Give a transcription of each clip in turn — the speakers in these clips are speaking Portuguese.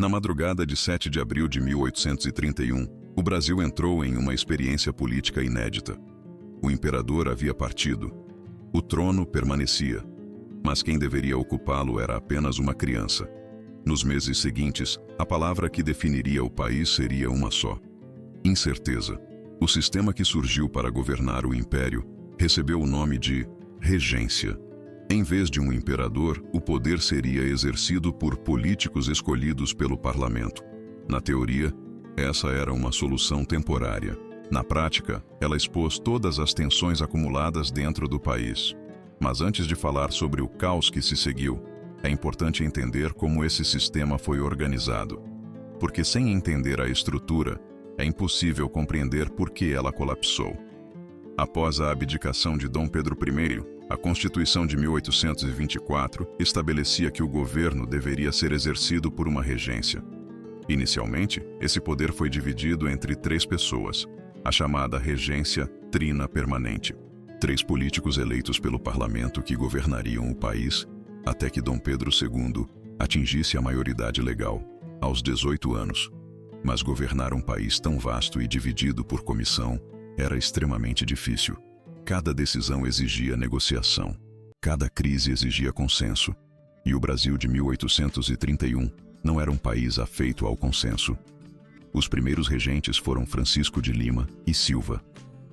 Na madrugada de 7 de abril de 1831, o Brasil entrou em uma experiência política inédita. O imperador havia partido. O trono permanecia, mas quem deveria ocupá-lo era apenas uma criança. Nos meses seguintes, a palavra que definiria o país seria uma só: incerteza. O sistema que surgiu para governar o império recebeu o nome de regência. Em vez de um imperador, o poder seria exercido por políticos escolhidos pelo parlamento. Na teoria, essa era uma solução temporária. Na prática, ela expôs todas as tensões acumuladas dentro do país. Mas antes de falar sobre o caos que se seguiu, é importante entender como esse sistema foi organizado. Porque sem entender a estrutura, é impossível compreender por que ela colapsou. Após a abdicação de Dom Pedro I, a Constituição de 1824 estabelecia que o governo deveria ser exercido por uma regência. Inicialmente, esse poder foi dividido entre 3 pessoas, a chamada regência trina permanente. 3 políticos eleitos pelo parlamento que governariam o país até que Dom Pedro II atingisse a maioridade legal, aos 18 anos. Mas governar um país tão vasto e dividido por comissão era extremamente difícil. Cada decisão exigia negociação. Cada crise exigia consenso. E o Brasil de 1831 não era um país afeito ao consenso. Os primeiros regentes foram Francisco de Lima e Silva,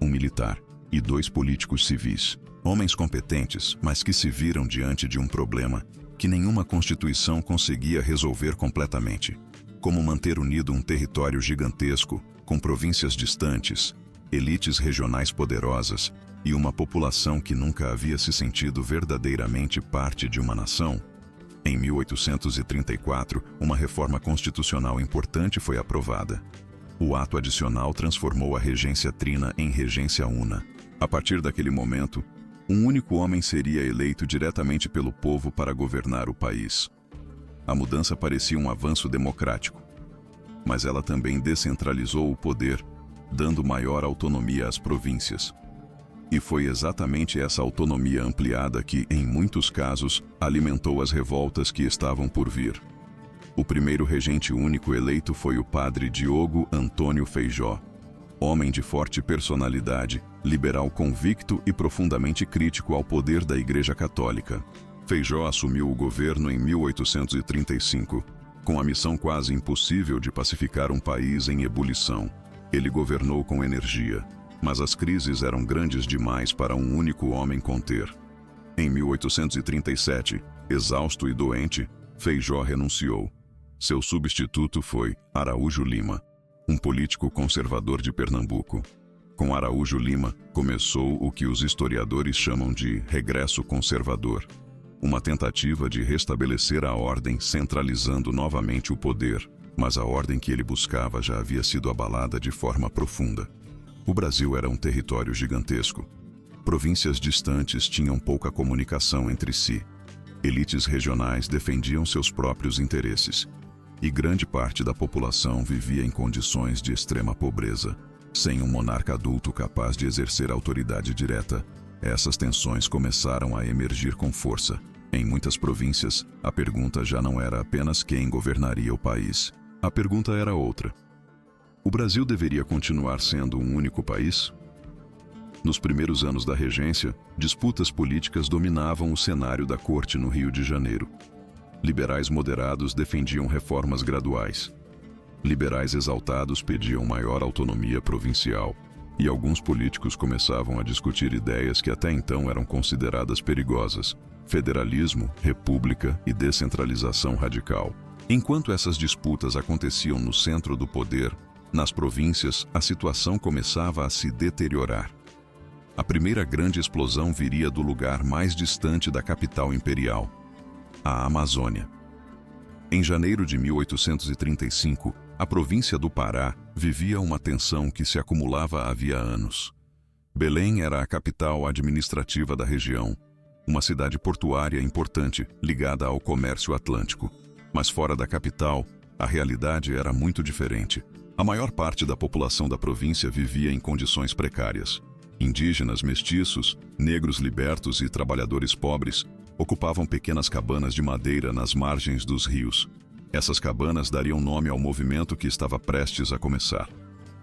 um militar, e 2 políticos civis, homens competentes, mas que se viram diante de um problema que nenhuma constituição conseguia resolver completamente. Como manter unido um território gigantesco, com províncias distantes, elites regionais poderosas e uma população que nunca havia se sentido verdadeiramente parte de uma nação? Em 1834, uma reforma constitucional importante foi aprovada. O ato adicional transformou a regência trina em regência una. A partir daquele momento, um único homem seria eleito diretamente pelo povo para governar o país. A mudança parecia um avanço democrático, mas ela também descentralizou o poder, dando maior autonomia às províncias. E foi exatamente essa autonomia ampliada que, em muitos casos, alimentou as revoltas que estavam por vir. O primeiro regente único eleito foi o padre Diogo Antônio Feijó, homem de forte personalidade, liberal convicto e profundamente crítico ao poder da Igreja Católica. Feijó assumiu o governo em 1835, com a missão quase impossível de pacificar um país em ebulição. Ele governou com energia, mas as crises eram grandes demais para um único homem conter. Em 1837, exausto e doente, Feijó renunciou. Seu substituto foi Araújo Lima, um político conservador de Pernambuco. Com Araújo Lima, começou o que os historiadores chamam de regresso conservador, uma tentativa de restabelecer a ordem centralizando novamente o poder, mas a ordem que ele buscava já havia sido abalada de forma profunda. O Brasil era um território gigantesco. Províncias distantes tinham pouca comunicação entre si. Elites regionais defendiam seus próprios interesses. E grande parte da população vivia em condições de extrema pobreza. Sem um monarca adulto capaz de exercer autoridade direta, essas tensões começaram a emergir com força. Em muitas províncias, a pergunta já não era apenas quem governaria o país. A pergunta era outra: o Brasil deveria continuar sendo um único país? Nos primeiros anos da regência, disputas políticas dominavam o cenário da corte no Rio de Janeiro. Liberais moderados defendiam reformas graduais. Liberais exaltados pediam maior autonomia provincial. E alguns políticos começavam a discutir ideias que até então eram consideradas perigosas: federalismo, república e descentralização radical. Enquanto essas disputas aconteciam no centro do poder, nas províncias, a situação começava a se deteriorar. A primeira grande explosão viria do lugar mais distante da capital imperial, a Amazônia. Em janeiro de 1835, a província do Pará vivia uma tensão que se acumulava havia anos. Belém era a capital administrativa da região, uma cidade portuária importante ligada ao comércio atlântico. Mas fora da capital, a realidade era muito diferente. A maior parte da população da província vivia em condições precárias. Indígenas, mestiços, negros libertos e trabalhadores pobres ocupavam pequenas cabanas de madeira nas margens dos rios. Essas cabanas dariam nome ao movimento que estava prestes a começar: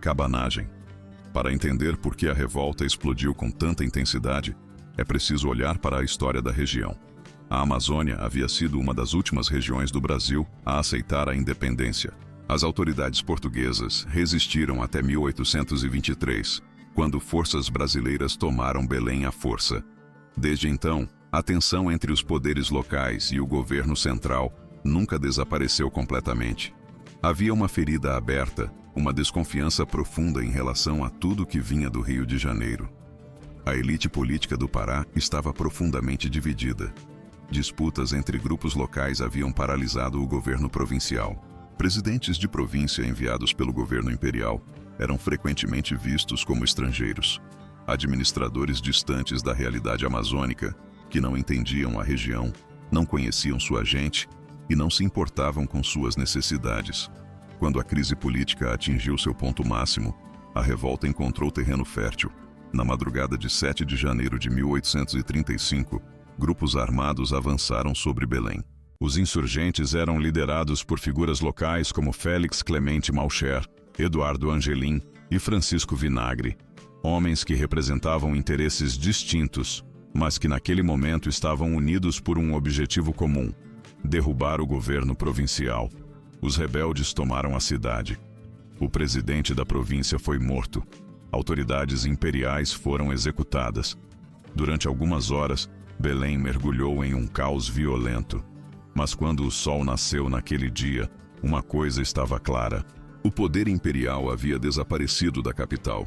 cabanagem. Para entender por que a revolta explodiu com tanta intensidade, é preciso olhar para a história da região. A Amazônia havia sido uma das últimas regiões do Brasil a aceitar a independência. As autoridades portuguesas resistiram até 1823, quando forças brasileiras tomaram Belém à força. Desde então, a tensão entre os poderes locais e o governo central nunca desapareceu completamente. Havia uma ferida aberta, uma desconfiança profunda em relação a tudo que vinha do Rio de Janeiro. A elite política do Pará estava profundamente dividida. Disputas entre grupos locais haviam paralisado o governo provincial. Presidentes de província enviados pelo governo imperial eram frequentemente vistos como estrangeiros. Administradores distantes da realidade amazônica, que não entendiam a região, não conheciam sua gente e não se importavam com suas necessidades. Quando a crise política atingiu seu ponto máximo, a revolta encontrou terreno fértil. Na madrugada de 7 de janeiro de 1835, grupos armados avançaram sobre Belém. Os insurgentes eram liderados por figuras locais como Félix Clemente Malcher, Eduardo Angelim e Francisco Vinagre, homens que representavam interesses distintos, mas que naquele momento estavam unidos por um objetivo comum: derrubar o governo provincial. Os rebeldes tomaram a cidade. O presidente da província foi morto. Autoridades imperiais foram executadas. Durante algumas horas, Belém mergulhou em um caos violento. Mas quando o sol nasceu naquele dia, uma coisa estava clara: o poder imperial havia desaparecido da capital.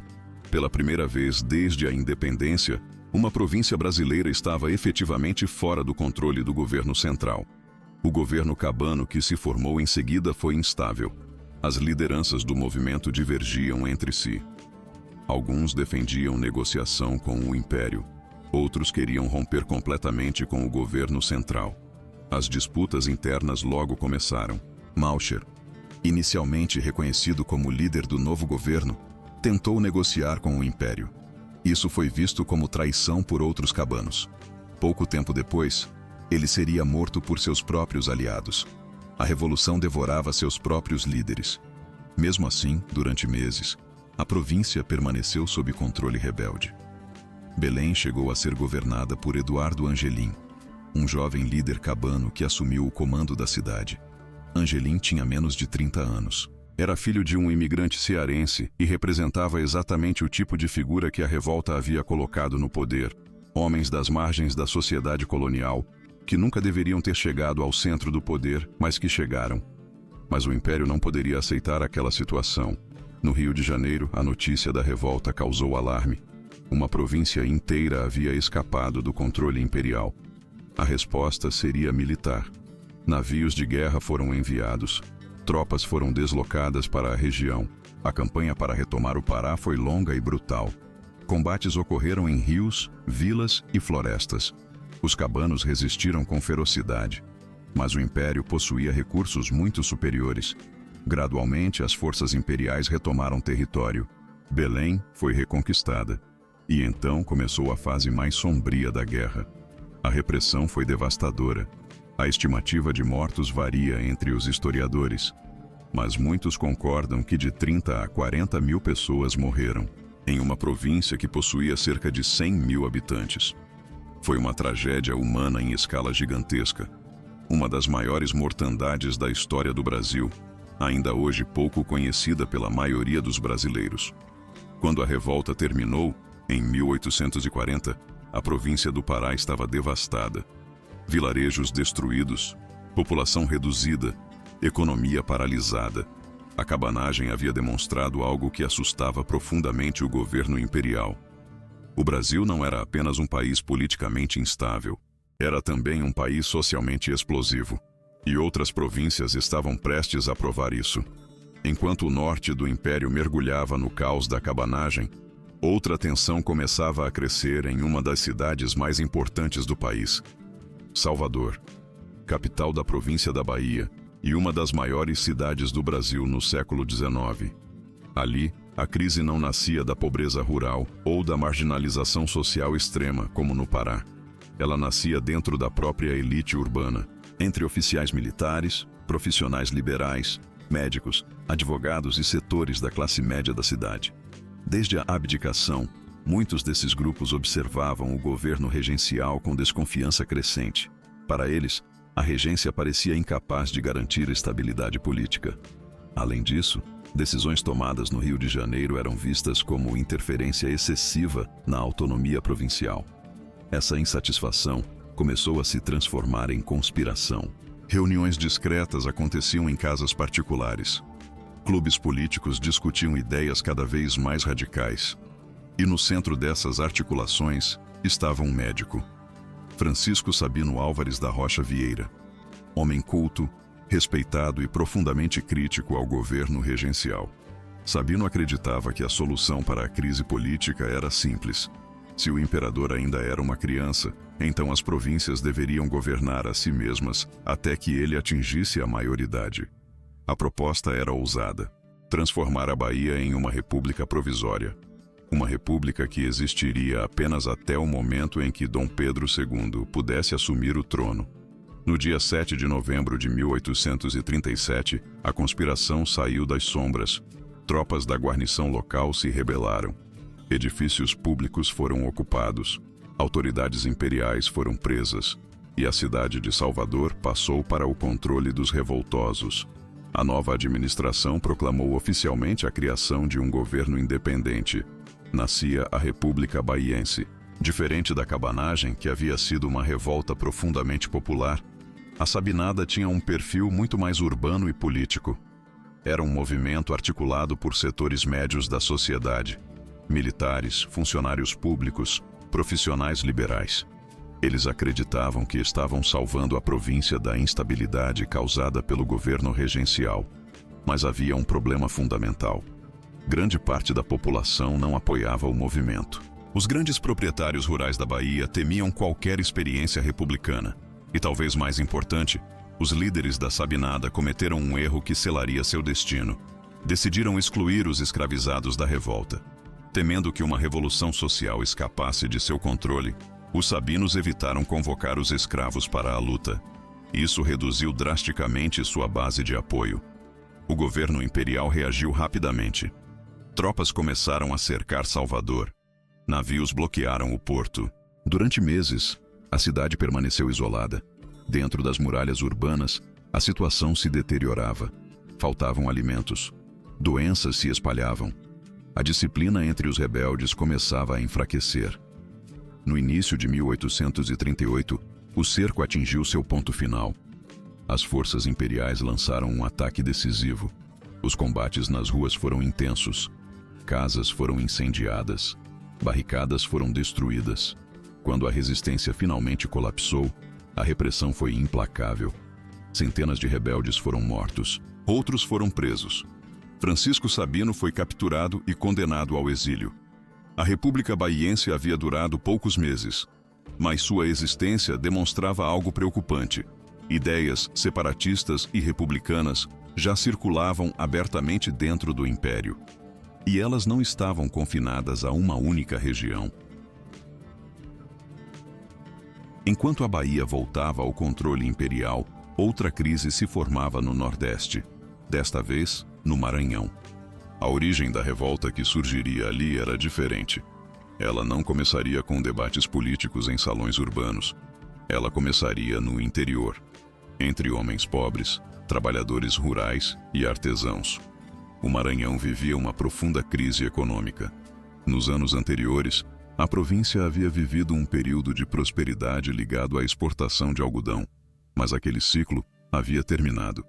Pela primeira vez desde a independência, uma província brasileira estava efetivamente fora do controle do governo central. O governo cabano que se formou em seguida foi instável. As lideranças do movimento divergiam entre si. Alguns defendiam negociação com o império. Outros queriam romper completamente com o governo central. As disputas internas logo começaram. Malcher, inicialmente reconhecido como líder do novo governo, tentou negociar com o império. Isso foi visto como traição por outros cabanos. Pouco tempo depois, ele seria morto por seus próprios aliados. A revolução devorava seus próprios líderes. Mesmo assim, durante meses, a província permaneceu sob controle rebelde. Belém chegou a ser governada por Eduardo Angelim, um jovem líder cabano que assumiu o comando da cidade. Angelim tinha menos de 30 anos. Era filho de um imigrante cearense e representava exatamente o tipo de figura que a revolta havia colocado no poder: homens das margens da sociedade colonial, que nunca deveriam ter chegado ao centro do poder, mas que chegaram. Mas o império não poderia aceitar aquela situação. No Rio de Janeiro, a notícia da revolta causou alarme. Uma província inteira havia escapado do controle imperial. A resposta seria militar. Navios de guerra foram enviados. Tropas foram deslocadas para a região. A campanha para retomar o Pará foi longa e brutal. Combates ocorreram em rios, vilas e florestas. Os cabanos resistiram com ferocidade. Mas o império possuía recursos muito superiores. Gradualmente, as forças imperiais retomaram território. Belém foi reconquistada. E então começou a fase mais sombria da guerra. A repressão foi devastadora. A estimativa de mortos varia entre os historiadores, mas muitos concordam que de 30 a 40 mil pessoas morreram, em uma província que possuía cerca de 100 mil habitantes. Foi uma tragédia humana em escala gigantesca, uma das maiores mortandades da história do Brasil, ainda hoje pouco conhecida pela maioria dos brasileiros. Quando a revolta terminou, em 1840, a província do Pará estava devastada. Vilarejos destruídos, população reduzida, economia paralisada. A cabanagem havia demonstrado algo que assustava profundamente o governo imperial. O Brasil não era apenas um país politicamente instável, era também um país socialmente explosivo. E outras províncias estavam prestes a provar isso. Enquanto o norte do império mergulhava no caos da cabanagem, outra tensão começava a crescer em uma das cidades mais importantes do país: Salvador, capital da província da Bahia e uma das maiores cidades do Brasil no século XIX. Ali, a crise não nascia da pobreza rural ou da marginalização social extrema, como no Pará. Ela nascia dentro da própria elite urbana, entre oficiais militares, profissionais liberais, médicos, advogados e setores da classe média da cidade. Desde a abdicação, muitos desses grupos observavam o governo regencial com desconfiança crescente. Para eles, a regência parecia incapaz de garantir estabilidade política. Além disso, decisões tomadas no Rio de Janeiro eram vistas como interferência excessiva na autonomia provincial. Essa insatisfação começou a se transformar em conspiração. Reuniões discretas aconteciam em casas particulares. Clubes políticos discutiam ideias cada vez mais radicais. E no centro dessas articulações estava um médico, Francisco Sabino Álvares da Rocha Vieira, homem culto, respeitado e profundamente crítico ao governo regencial. Sabino acreditava que a solução para a crise política era simples. Se o imperador ainda era uma criança, então as províncias deveriam governar a si mesmas até que ele atingisse a maioridade. A proposta era ousada: transformar a Bahia em uma república provisória. Uma república que existiria apenas até o momento em que Dom Pedro II pudesse assumir o trono. No dia 7 de novembro de 1837, a conspiração saiu das sombras. Tropas da guarnição local se rebelaram. Edifícios públicos foram ocupados. Autoridades imperiais foram presas. E a cidade de Salvador passou para o controle dos revoltosos. A nova administração proclamou oficialmente a criação de um governo independente. Nascia a República Baiense. Diferente da cabanagem, que havia sido uma revolta profundamente popular, a Sabinada tinha um perfil muito mais urbano e político. Era um movimento articulado por setores médios da sociedade: militares, funcionários públicos, profissionais liberais. Eles acreditavam que estavam salvando a província da instabilidade causada pelo governo regencial. Mas havia um problema fundamental. Grande parte da população não apoiava o movimento. Os grandes proprietários rurais da Bahia temiam qualquer experiência republicana. E talvez mais importante, os líderes da Sabinada cometeram um erro que selaria seu destino. Decidiram excluir os escravizados da revolta. Temendo que uma revolução social escapasse de seu controle, os sabinos evitaram convocar os escravos para a luta. Isso reduziu drasticamente sua base de apoio. O governo imperial reagiu rapidamente. Tropas começaram a cercar Salvador. Navios bloquearam o porto. Durante meses, a cidade permaneceu isolada. Dentro das muralhas urbanas, a situação se deteriorava. Faltavam alimentos. Doenças se espalhavam. A disciplina entre os rebeldes começava a enfraquecer. No início de 1838, o cerco atingiu seu ponto final. As forças imperiais lançaram um ataque decisivo. Os combates nas ruas foram intensos. Casas foram incendiadas. Barricadas foram destruídas. Quando a resistência finalmente colapsou, a repressão foi implacável. Centenas de rebeldes foram mortos. Outros foram presos. Francisco Sabino foi capturado e condenado ao exílio. A República Baiense havia durado poucos meses, mas sua existência demonstrava algo preocupante. Ideias separatistas e republicanas já circulavam abertamente dentro do império. E elas não estavam confinadas a uma única região. Enquanto a Bahia voltava ao controle imperial, outra crise se formava no Nordeste, desta vez no Maranhão. A origem da revolta que surgiria ali era diferente. Ela não começaria com debates políticos em salões urbanos. Ela começaria no interior, entre homens pobres, trabalhadores rurais e artesãos. O Maranhão vivia uma profunda crise econômica. Nos anos anteriores, a província havia vivido um período de prosperidade ligado à exportação de algodão, mas aquele ciclo havia terminado.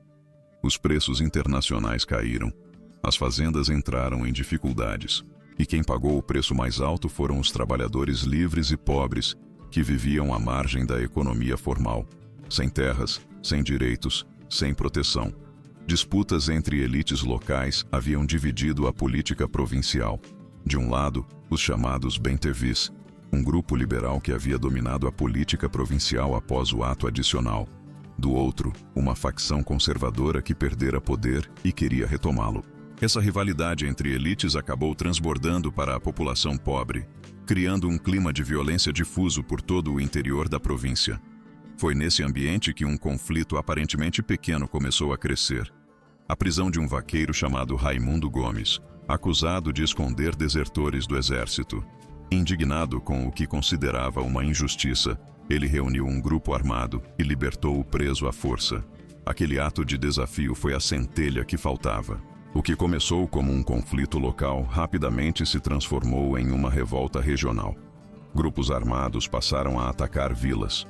Os preços internacionais caíram, as fazendas entraram em dificuldades, e quem pagou o preço mais alto foram os trabalhadores livres e pobres que viviam à margem da economia formal, sem terras, sem direitos, sem proteção. Disputas entre elites locais haviam dividido a política provincial. De um lado, os chamados bentevis, um grupo liberal que havia dominado a política provincial após o ato adicional. Do outro, uma facção conservadora que perdera poder e queria retomá-lo. Essa rivalidade entre elites acabou transbordando para a população pobre, criando um clima de violência difuso por todo o interior da província. Foi nesse ambiente que um conflito aparentemente pequeno começou a crescer. A prisão de um vaqueiro chamado Raimundo Gomes, acusado de esconder desertores do exército. Indignado com o que considerava uma injustiça, ele reuniu um grupo armado e libertou o preso à força. Aquele ato de desafio foi a centelha que faltava. O que começou como um conflito local rapidamente se transformou em uma revolta regional. Grupos armados passaram a atacar vilas.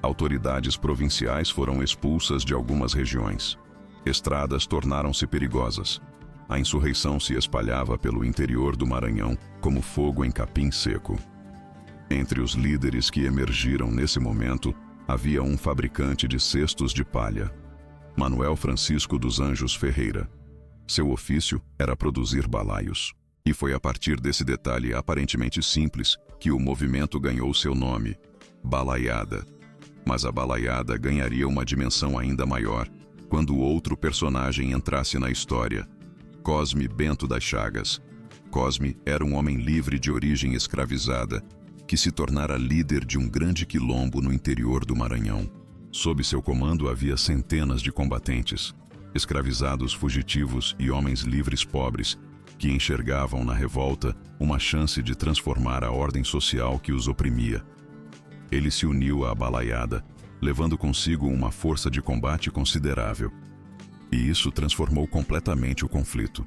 Autoridades provinciais foram expulsas de algumas regiões. Estradas tornaram-se perigosas. A insurreição se espalhava pelo interior do Maranhão como fogo em capim seco. Entre os líderes que emergiram nesse momento, havia um fabricante de cestos de palha, Manuel Francisco dos Anjos Ferreira. Seu ofício era produzir balaios. E foi a partir desse detalhe aparentemente simples que o movimento ganhou seu nome, Balaiada. Mas a balaiada ganharia uma dimensão ainda maior quando outro personagem entrasse na história, Cosme Bento das Chagas. Cosme era um homem livre de origem escravizada, que se tornara líder de um grande quilombo no interior do Maranhão. Sob seu comando havia centenas de combatentes, escravizados fugitivos e homens livres pobres, que enxergavam na revolta uma chance de transformar a ordem social que os oprimia. Ele se uniu à balaiada, levando consigo uma força de combate considerável. E isso transformou completamente o conflito.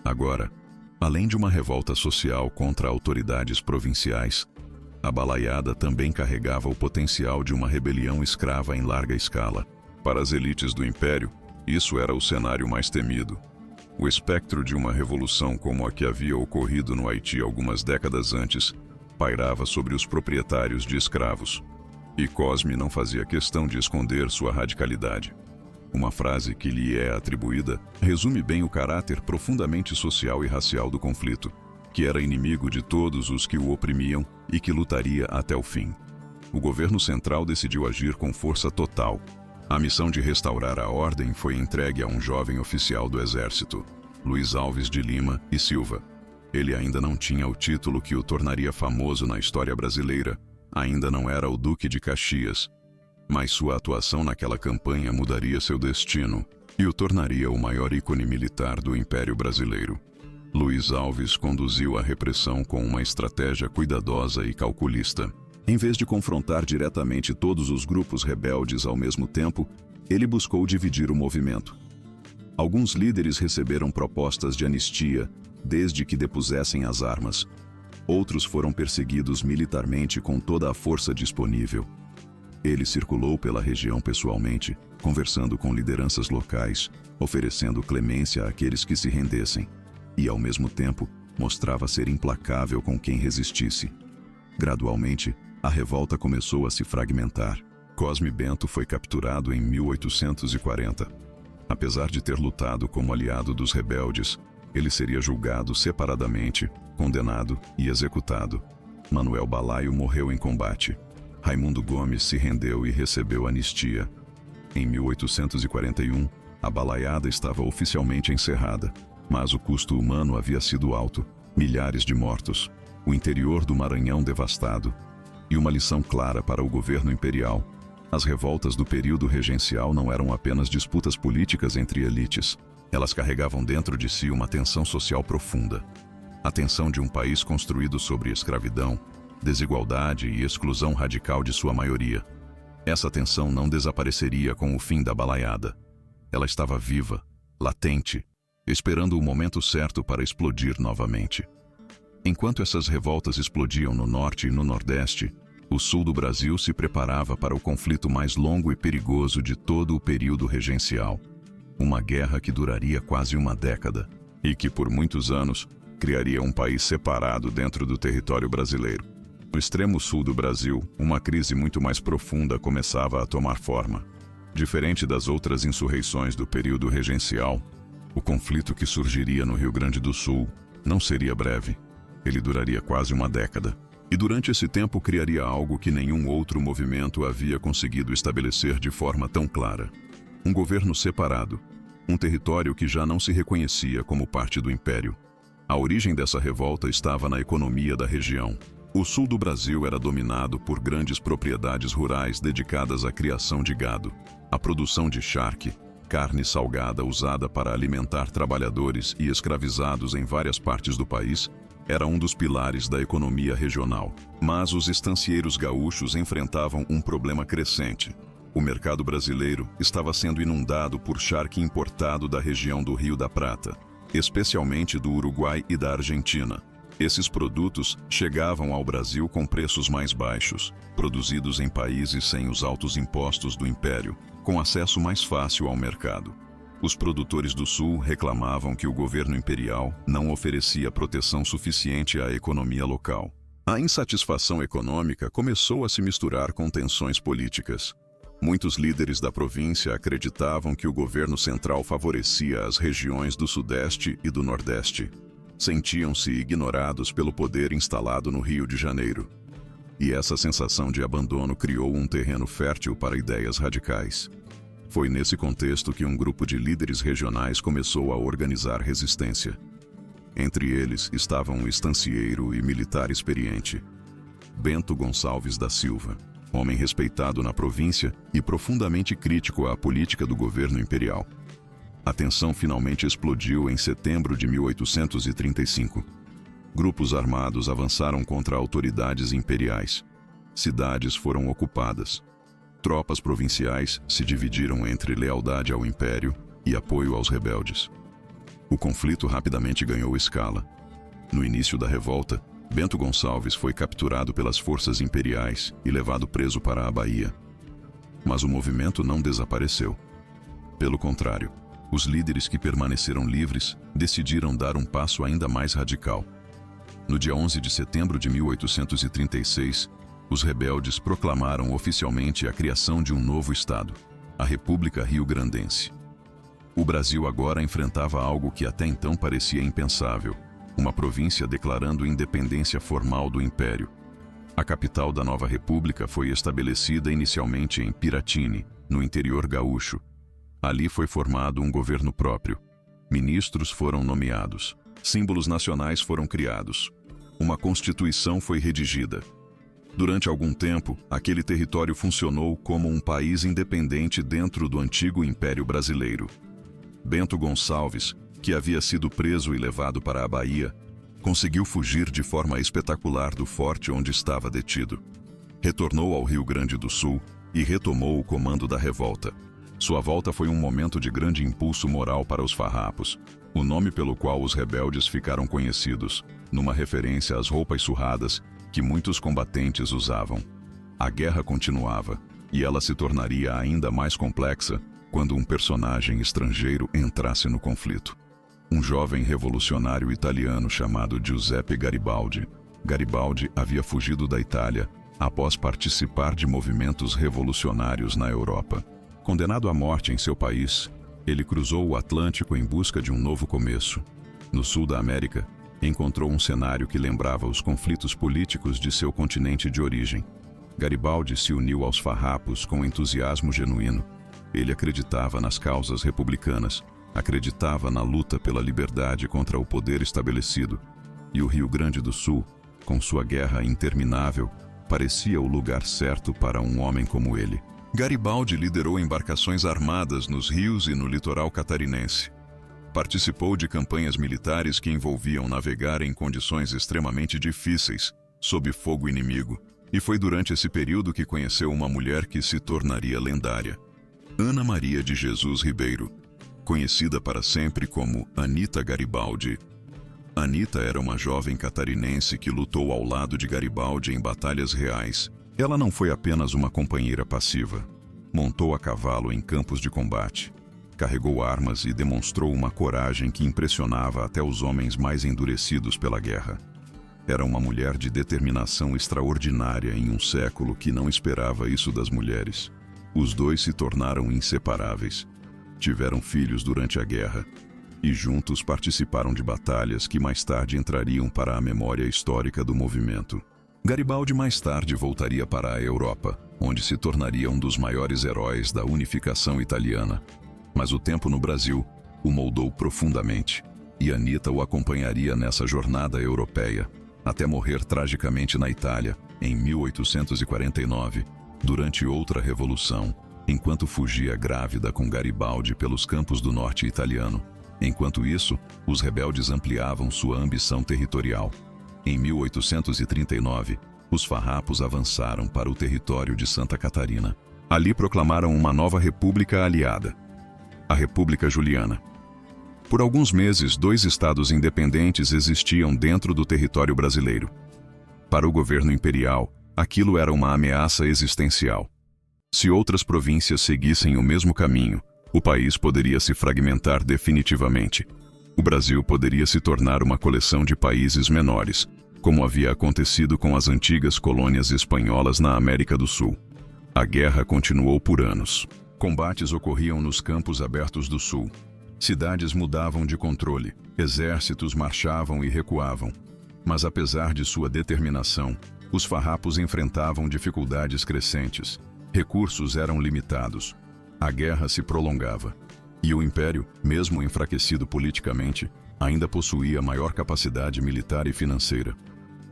Agora, além de uma revolta social contra autoridades provinciais, a balaiada também carregava o potencial de uma rebelião escrava em larga escala. Para as elites do império, isso era o cenário mais temido. O espectro de uma revolução como a que havia ocorrido no Haiti algumas décadas antes pairava sobre os proprietários de escravos. E Cosme não fazia questão de esconder sua radicalidade. Uma frase que lhe é atribuída resume bem o caráter profundamente social e racial do conflito, que era inimigo de todos os que o oprimiam e que lutaria até o fim. O governo central decidiu agir com força total. A missão de restaurar a ordem foi entregue a um jovem oficial do exército, Luiz Alves de Lima e Silva. Ele ainda não tinha o título que o tornaria famoso na história brasileira, ainda não era o Duque de Caxias, mas sua atuação naquela campanha mudaria seu destino e o tornaria o maior ícone militar do Império Brasileiro. Luiz Alves conduziu a repressão com uma estratégia cuidadosa e calculista. Em vez de confrontar diretamente todos os grupos rebeldes ao mesmo tempo, ele buscou dividir o movimento. Alguns líderes receberam propostas de anistia, desde que depusessem as armas. Outros foram perseguidos militarmente com toda a força disponível. Ele circulou pela região pessoalmente, conversando com lideranças locais, oferecendo clemência àqueles que se rendessem, e ao mesmo tempo mostrava ser implacável com quem resistisse. Gradualmente, a revolta começou a se fragmentar. Cosme Bento foi capturado em 1840. Apesar de ter lutado como aliado dos rebeldes, ele seria julgado separadamente, condenado e executado. Manuel Balaio morreu em combate. Raimundo Gomes se rendeu e recebeu anistia. Em 1841, a balaiada estava oficialmente encerrada, mas o custo humano havia sido alto, milhares de mortos, o interior do Maranhão devastado, e uma lição clara para o governo imperial. As revoltas do período regencial não eram apenas disputas políticas entre elites. Elas carregavam dentro de si uma tensão social profunda. A tensão de um país construído sobre escravidão, desigualdade e exclusão radical de sua maioria. Essa tensão não desapareceria com o fim da balaiada. Ela estava viva, latente, esperando o momento certo para explodir novamente. Enquanto essas revoltas explodiam no norte e no nordeste, o sul do Brasil se preparava para o conflito mais longo e perigoso de todo o período regencial. Uma guerra que duraria quase uma década e que, por muitos anos, criaria um país separado dentro do território brasileiro. No extremo sul do Brasil, uma crise muito mais profunda começava a tomar forma. Diferente das outras insurreições do período regencial, o conflito que surgiria no Rio Grande do Sul não seria breve. Ele duraria quase uma década. E durante esse tempo criaria algo que nenhum outro movimento havia conseguido estabelecer de forma tão clara. Um governo separado, um território que já não se reconhecia como parte do império. A origem dessa revolta estava na economia da região. O sul do Brasil era dominado por grandes propriedades rurais dedicadas à criação de gado. A produção de charque, carne salgada usada para alimentar trabalhadores e escravizados em várias partes do país, era um dos pilares da economia regional. Mas os estancieiros gaúchos enfrentavam um problema crescente. O mercado brasileiro estava sendo inundado por charque importado da região do Rio da Prata, especialmente do Uruguai e da Argentina. Esses produtos chegavam ao Brasil com preços mais baixos, produzidos em países sem os altos impostos do Império, com acesso mais fácil ao mercado. Os produtores do Sul reclamavam que o governo imperial não oferecia proteção suficiente à economia local. A insatisfação econômica começou a se misturar com tensões políticas. Muitos líderes da província acreditavam que o governo central favorecia as regiões do Sudeste e do Nordeste. Sentiam-se ignorados pelo poder instalado no Rio de Janeiro. E essa sensação de abandono criou um terreno fértil para ideias radicais. Foi nesse contexto que um grupo de líderes regionais começou a organizar resistência. Entre eles estavam um estancieiro e militar experiente, Bento Gonçalves da Silva, homem respeitado na província e profundamente crítico à política do governo imperial. A tensão finalmente explodiu em setembro de 1835. Grupos armados avançaram contra autoridades imperiais. Cidades foram ocupadas. Tropas provinciais se dividiram entre lealdade ao império e apoio aos rebeldes. O conflito rapidamente ganhou escala. No início da revolta, Bento Gonçalves foi capturado pelas forças imperiais e levado preso para a Bahia. Mas o movimento não desapareceu. Pelo contrário, os líderes que permaneceram livres decidiram dar um passo ainda mais radical. No dia 11 de setembro de 1836, os rebeldes proclamaram oficialmente a criação de um novo estado, a República Rio-Grandense. O Brasil agora enfrentava algo que até então parecia impensável, uma província declarando independência formal do Império. A capital da nova república foi estabelecida inicialmente em Piratini, no interior gaúcho. Ali foi formado um governo próprio. Ministros foram nomeados. Símbolos nacionais foram criados. Uma constituição foi redigida. Durante algum tempo, aquele território funcionou como um país independente dentro do antigo Império Brasileiro. Bento Gonçalves, que havia sido preso e levado para a Bahia, conseguiu fugir de forma espetacular do forte onde estava detido. Retornou ao Rio Grande do Sul e retomou o comando da revolta. Sua volta foi um momento de grande impulso moral para os farrapos, o nome pelo qual os rebeldes ficaram conhecidos, numa referência às roupas surradas que muitos combatentes usavam. A guerra continuava, e ela se tornaria ainda mais complexa quando um personagem estrangeiro entrasse no conflito. Um jovem revolucionário italiano chamado Giuseppe Garibaldi. Garibaldi havia fugido da Itália após participar de movimentos revolucionários na Europa. Condenado à morte em seu país, ele cruzou o Atlântico em busca de um novo começo. No sul da América, encontrou um cenário que lembrava os conflitos políticos de seu continente de origem. Garibaldi se uniu aos farrapos com entusiasmo genuíno. Ele acreditava nas causas republicanas, acreditava na luta pela liberdade contra o poder estabelecido, e o Rio Grande do Sul, com sua guerra interminável, parecia o lugar certo para um homem como ele. Garibaldi liderou embarcações armadas nos rios e no litoral catarinense. Participou de campanhas militares que envolviam navegar em condições extremamente difíceis, sob fogo inimigo, e foi durante esse período que conheceu uma mulher que se tornaria lendária. Ana Maria de Jesus Ribeiro, conhecida para sempre como Anita Garibaldi. Anita era uma jovem catarinense que lutou ao lado de Garibaldi em batalhas reais. Ela não foi apenas uma companheira passiva. Montou a cavalo em campos de combate, carregou armas e demonstrou uma coragem que impressionava até os homens mais endurecidos pela guerra. Era uma mulher de determinação extraordinária em um século que não esperava isso das mulheres. Os dois se tornaram inseparáveis. Tiveram filhos durante a guerra e juntos participaram de batalhas que mais tarde entrariam para a memória histórica do movimento. Garibaldi mais tarde voltaria para a Europa, onde se tornaria um dos maiores heróis da unificação italiana. Mas o tempo no Brasil o moldou profundamente, e Anita o acompanharia nessa jornada europeia. até morrer tragicamente na Itália, em 1849, durante outra revolução, enquanto fugia grávida com Garibaldi pelos campos do norte italiano. Enquanto isso, os rebeldes ampliavam sua ambição territorial. Em 1839, os farrapos avançaram para o território de Santa Catarina. Ali proclamaram uma nova república aliada, a República Juliana. Por alguns meses, 2 estados independentes existiam dentro do território brasileiro. Para o governo imperial, aquilo era uma ameaça existencial. Se outras províncias seguissem o mesmo caminho, o país poderia se fragmentar definitivamente. O Brasil poderia se tornar uma coleção de países menores, como havia acontecido com as antigas colônias espanholas na América do Sul. A guerra continuou por anos. Combates ocorriam nos campos abertos do Sul. Cidades mudavam de controle, exércitos marchavam e recuavam. Mas apesar de sua determinação, os farrapos enfrentavam dificuldades crescentes. Recursos eram limitados. A guerra se prolongava. E o Império, mesmo enfraquecido politicamente, ainda possuía maior capacidade militar e financeira.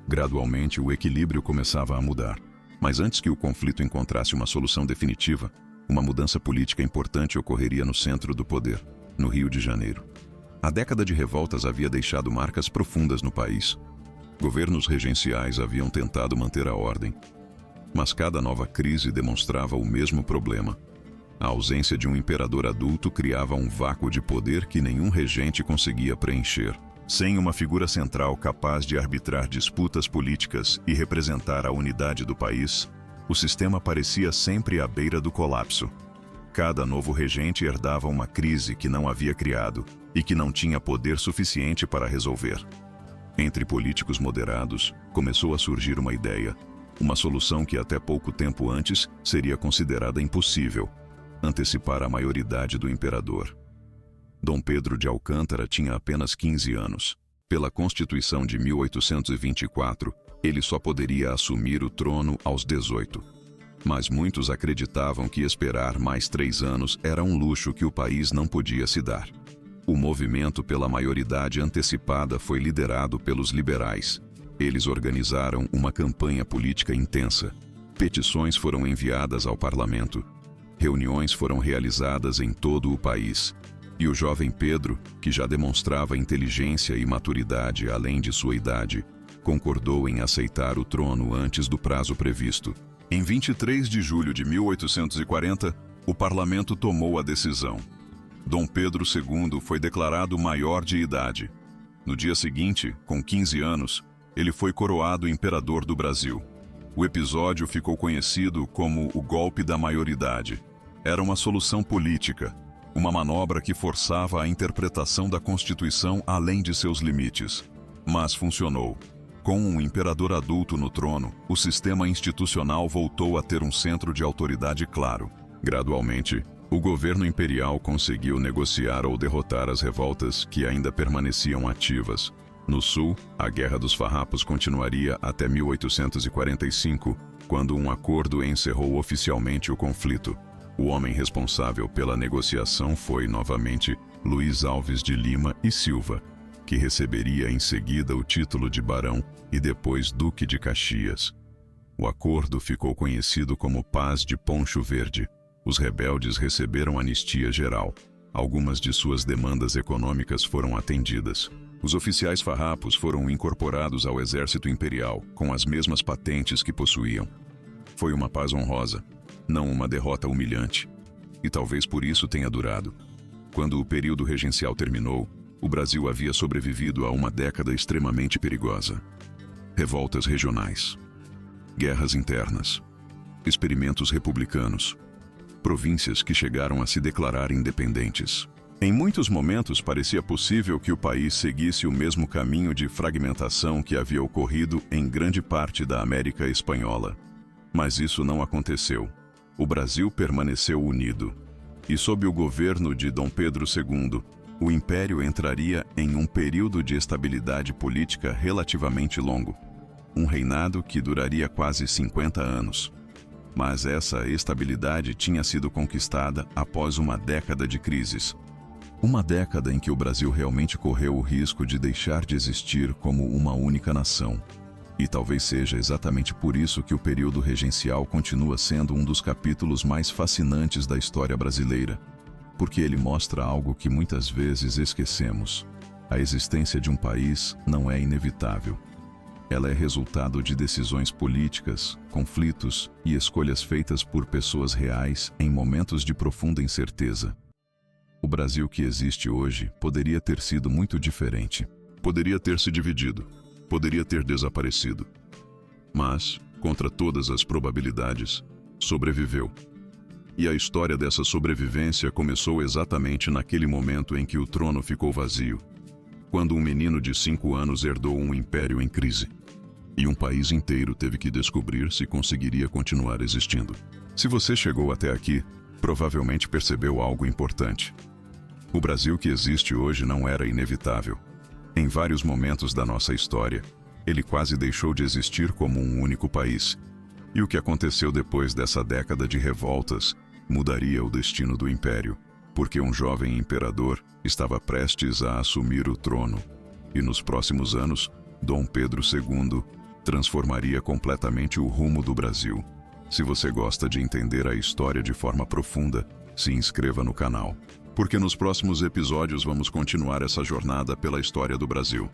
Gradualmente, o equilíbrio começava a mudar. Mas antes que o conflito encontrasse uma solução definitiva, uma mudança política importante ocorreria no centro do poder, no Rio de Janeiro. A década de revoltas havia deixado marcas profundas no país. Governos regenciais haviam tentado manter a ordem. Mas cada nova crise demonstrava o mesmo problema. A ausência de um imperador adulto criava um vácuo de poder que nenhum regente conseguia preencher. Sem uma figura central capaz de arbitrar disputas políticas e representar a unidade do país, o sistema parecia sempre à beira do colapso. Cada novo regente herdava uma crise que não havia criado e que não tinha poder suficiente para resolver. Entre políticos moderados, começou a surgir uma ideia, uma solução que até pouco tempo antes seria considerada impossível: antecipar a maioridade do imperador. Dom Pedro de Alcântara tinha apenas 15 anos. Pela Constituição de 1824, ele só poderia assumir o trono aos 18. Mas muitos acreditavam que esperar mais 3 anos era um luxo que o país não podia se dar. O movimento pela maioridade antecipada foi liderado pelos liberais. Eles organizaram uma campanha política intensa. Petições foram enviadas ao parlamento. Reuniões foram realizadas em todo o país. E o jovem Pedro, que já demonstrava inteligência e maturidade além de sua idade, concordou em aceitar o trono antes do prazo previsto. Em 23 de julho de 1840, o parlamento tomou a decisão. Dom Pedro II foi declarado maior de idade. No dia seguinte, com 15 anos, ele foi coroado imperador do Brasil. O episódio ficou conhecido como o golpe da maioridade. Era uma solução política, uma manobra que forçava a interpretação da Constituição além de seus limites. Mas funcionou. Com um imperador adulto no trono, o sistema institucional voltou a ter um centro de autoridade claro. Gradualmente, o governo imperial conseguiu negociar ou derrotar as revoltas que ainda permaneciam ativas. No sul, a Guerra dos Farrapos continuaria até 1845, quando um acordo encerrou oficialmente o conflito. O homem responsável pela negociação foi, novamente, Luiz Alves de Lima e Silva, que receberia em seguida o título de barão e depois duque de Caxias. O acordo ficou conhecido como Paz de Poncho Verde. Os rebeldes receberam anistia geral. Algumas de suas demandas econômicas foram atendidas. Os oficiais farrapos foram incorporados ao exército imperial, com as mesmas patentes que possuíam. Foi uma paz honrosa, não uma derrota humilhante. E talvez por isso tenha durado. Quando o período regencial terminou, o Brasil havia sobrevivido a uma década extremamente perigosa. Revoltas regionais, guerras internas, experimentos republicanos, províncias que chegaram a se declarar independentes. Em muitos momentos parecia possível que o país seguisse o mesmo caminho de fragmentação que havia ocorrido em grande parte da América Espanhola. Mas isso não aconteceu. O Brasil permaneceu unido. E sob o governo de Dom Pedro II, o Império entraria em um período de estabilidade política relativamente longo. Um reinado que duraria quase 50 anos. Mas essa estabilidade tinha sido conquistada após uma década de crises. Uma década em que o Brasil realmente correu o risco de deixar de existir como uma única nação. E talvez seja exatamente por isso que o período regencial continua sendo um dos capítulos mais fascinantes da história brasileira. Porque ele mostra algo que muitas vezes esquecemos. A existência de um país não é inevitável. Ela é resultado de decisões políticas, conflitos e escolhas feitas por pessoas reais em momentos de profunda incerteza. O Brasil que existe hoje poderia ter sido muito diferente. Poderia ter se dividido, poderia ter desaparecido. Mas, contra todas as probabilidades, sobreviveu. E a história dessa sobrevivência começou exatamente naquele momento em que o trono ficou vazio, quando um menino de 5 anos herdou um império em crise. E um país inteiro teve que descobrir se conseguiria continuar existindo. Se você chegou até aqui, provavelmente percebeu algo importante. O Brasil que existe hoje não era inevitável. Em vários momentos da nossa história, ele quase deixou de existir como um único país. E o que aconteceu depois dessa década de revoltas mudaria o destino do império, porque um jovem imperador estava prestes a assumir o trono. E nos próximos anos, Dom Pedro II transformaria completamente o rumo do Brasil. Se você gosta de entender a história de forma profunda, se inscreva no canal, porque nos próximos episódios vamos continuar essa jornada pela história do Brasil.